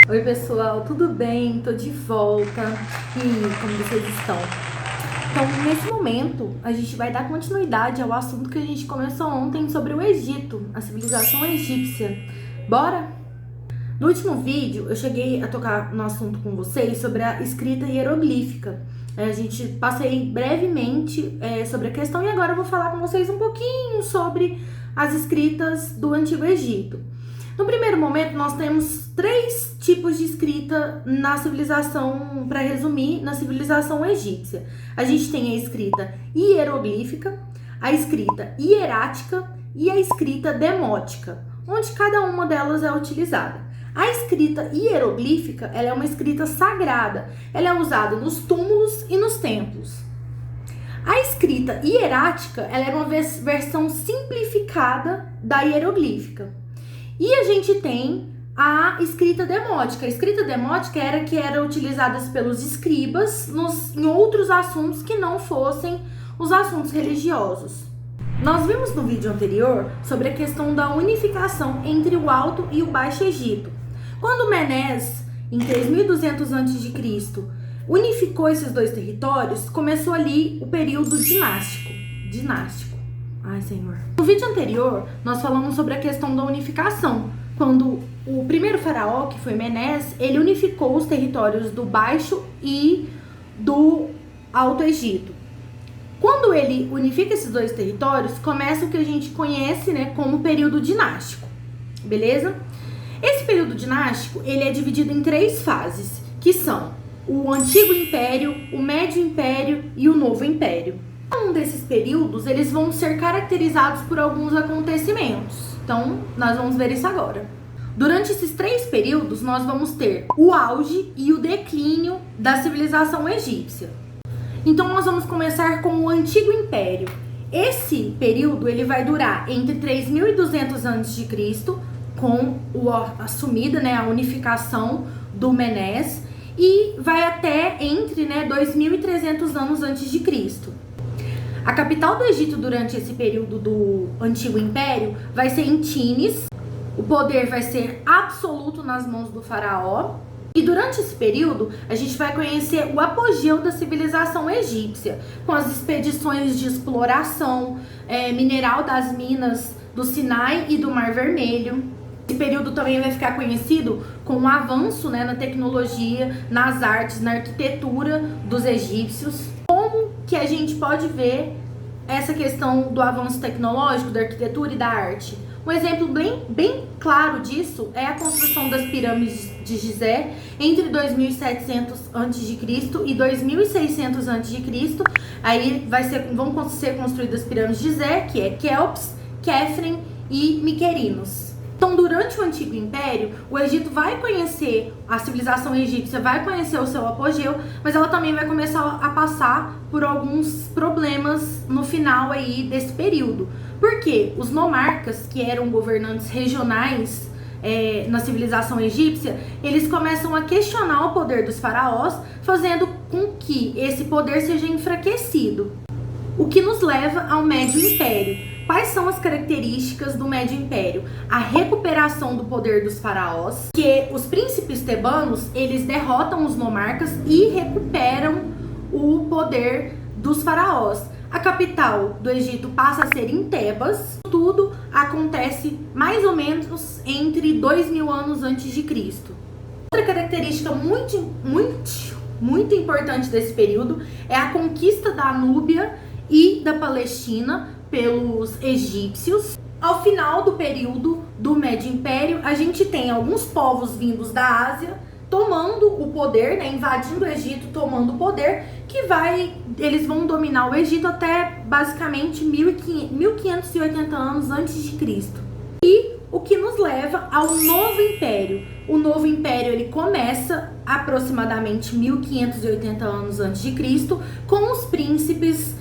Oi pessoal, tudo bem? Tô de volta. E como vocês estão? Então, nesse momento, a gente vai dar continuidade ao assunto que a gente começou ontem sobre o Egito, a civilização egípcia. Bora? No último vídeo, eu cheguei a tocar no assunto com vocês sobre a escrita hieroglífica. A gente passei brevemente sobre a questão e agora eu vou falar com vocês um pouquinho sobre as escritas do Antigo Egito. No primeiro momento, nós temos 3 tipos de escrita na civilização, para resumir, na civilização egípcia. A gente tem a escrita hieroglífica, a escrita hierática e a escrita demótica, onde cada uma delas é utilizada. A escrita hieroglífica, ela é uma escrita sagrada, ela é usada nos túmulos e nos templos. A escrita hierática, ela era uma versão simplificada da hieroglífica. E a gente tem a escrita demótica. A escrita demótica era utilizada pelos escribas em outros assuntos que não fossem os assuntos religiosos. Nós vimos no vídeo anterior sobre a questão da unificação entre o Alto e o Baixo Egito. Quando Menes, em 3200 a.C., unificou esses dois territórios, começou ali o período dinástico. Ai, Senhor. No vídeo anterior, nós falamos sobre a questão da unificação. Quando o primeiro faraó, que foi Menes, ele unificou os territórios do Baixo e do Alto Egito. Quando ele unifica esses dois territórios, começa o que a gente conhece, como período dinástico. Beleza? Esse período dinástico, ele é dividido em 3 fases, que são o Antigo Império, o Médio Império e o Novo Império. Um desses períodos, eles vão ser caracterizados por alguns acontecimentos. Então, nós vamos ver isso agora. Durante esses 3 períodos, nós vamos ter o auge e o declínio da civilização egípcia. Então, nós vamos começar com o Antigo Império. Esse período, ele vai durar entre 3200 a.C., com a unificação do Menes, e vai até entre 2300 anos antes de Cristo. A capital do Egito durante esse período do Antigo Império vai ser em Tinis. O poder vai ser absoluto nas mãos do faraó. E durante esse período, a gente vai conhecer o apogeu da civilização egípcia, com as expedições de exploração mineral das minas do Sinai e do Mar Vermelho. Esse período também vai ficar conhecido com o avanço na tecnologia, nas artes, na arquitetura dos egípcios. Como que a gente pode ver essa questão do avanço tecnológico, da arquitetura e da arte? Um exemplo bem claro disso é a construção das pirâmides de Gizé entre 2700 a.C. e 2600 a.C. Aí vão ser construídas as pirâmides de Gizé, que é Quéops, Quefren e Miquerinos. Então, durante o Antigo Império, o Egito vai conhecer, a civilização egípcia vai conhecer o seu apogeu, mas ela também vai começar a passar por alguns problemas no final aí desse período. Porque os nomarcas, que eram governantes regionais na civilização egípcia, eles começam a questionar o poder dos faraós, fazendo com que esse poder seja enfraquecido. O que nos leva ao Médio Império. Quais são as características do Médio Império? A recuperação do poder dos faraós, que os príncipes tebanos, eles derrotam os nomarcas e recuperam o poder dos faraós. A capital do Egito passa a ser em Tebas. Tudo acontece mais ou menos entre 2000 anos antes de Cristo. Outra característica muito importante desse período é a conquista da Núbia e da Palestina pelos egípcios. Ao final do período do Médio Império, a gente tem alguns povos vindos da Ásia tomando o poder, invadindo o Egito, tomando o poder, eles vão dominar o Egito até basicamente 1580 anos antes de Cristo. E o que nos leva ao Novo Império. O Novo Império, ele começa aproximadamente 1580 anos antes de Cristo, com os príncipes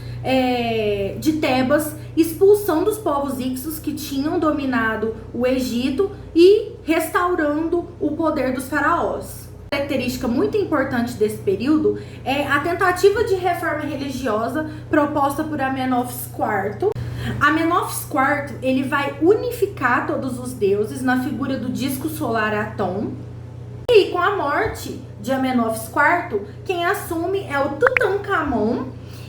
de Tebas expulsando os povos ixos que tinham dominado o Egito e restaurando o poder dos faraós. Uma característica muito importante desse período é a tentativa de reforma religiosa proposta por Amenófis IV. Amenófis IV, ele vai unificar todos os deuses na figura do disco solar Atom. aí, com a morte de Amenófis IV, quem assume é o Tutankhamon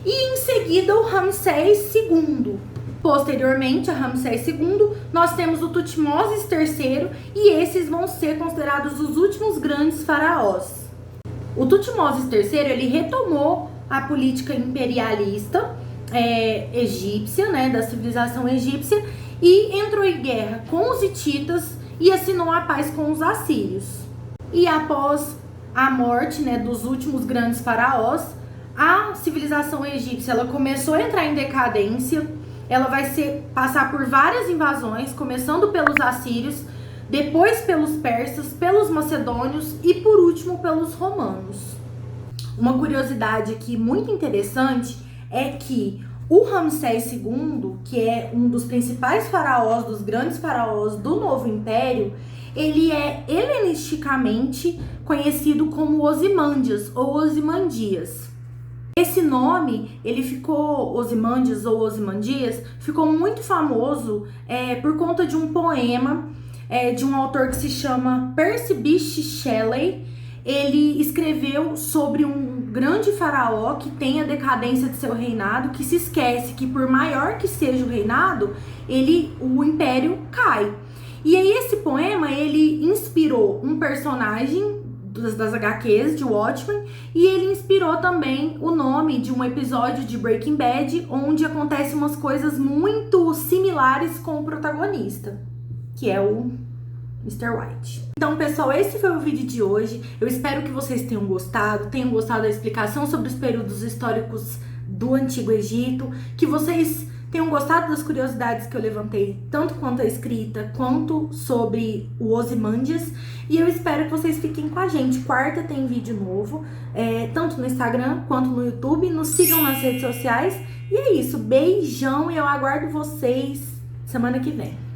e em seguida o Ramsés II. Posteriormente a Ramsés II, nós temos o Tutmoses III e esses vão ser considerados os últimos grandes faraós. O Tutmoses III, ele retomou a política imperialista egípcia, né, da civilização egípcia, e entrou em guerra com os hititas e assinou a paz com os assírios. E após a morte, né, dos últimos grandes faraós, a civilização egípcia ela começou a entrar em decadência. Ela vai passar por várias invasões, começando pelos assírios, depois pelos persas, pelos macedônios e por último pelos romanos. Uma curiosidade aqui muito interessante é que o Ramsés II, que é um dos principais faraós, dos grandes faraós do Novo Império, ele é helenisticamente conhecido como Ozymandias ou Ozymandias. Esse nome, ele ficou, Ozymandias ou Ozymandias, ficou muito famoso por conta de um poema de um autor que se chama Percy Bysshe Shelley. Ele escreveu sobre um grande faraó que tem a decadência de seu reinado, que se esquece que por maior que seja o reinado, o império cai. E aí esse poema, ele inspirou um personagem das HQs de Watchmen e ele inspirou também o nome de um episódio de Breaking Bad, onde acontecem umas coisas muito similares com o protagonista, que é o Mr. White. Então, pessoal, esse foi o vídeo de hoje. Eu espero que vocês tenham gostado da explicação sobre os períodos históricos do Antigo Egito, que vocês tenham gostado das curiosidades que eu levantei, tanto quanto a escrita, quanto sobre o Ozymandias. E eu espero que vocês fiquem com a gente. Quarta tem vídeo novo, tanto no Instagram quanto no YouTube. Nos sigam nas redes sociais. E é isso, beijão e eu aguardo vocês semana que vem.